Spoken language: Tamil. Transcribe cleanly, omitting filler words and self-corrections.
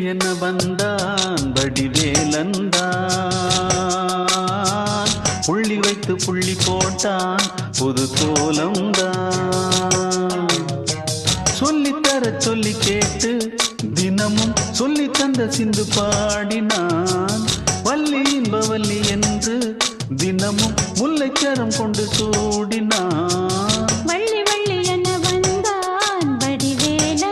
என வந்தான் வடிவேலந்தான். புள்ளி வைத்து புள்ளி போட்டான் புது கோலம்தான். சொல்லித்தர சொல்லி கேட்டு தினமும் சொல்லி தந்த சிந்து பாடினான். வள்ளி இன்பவல்லி என்று தினமும் முல்லைச்சரம் கொண்டு சூடினான்.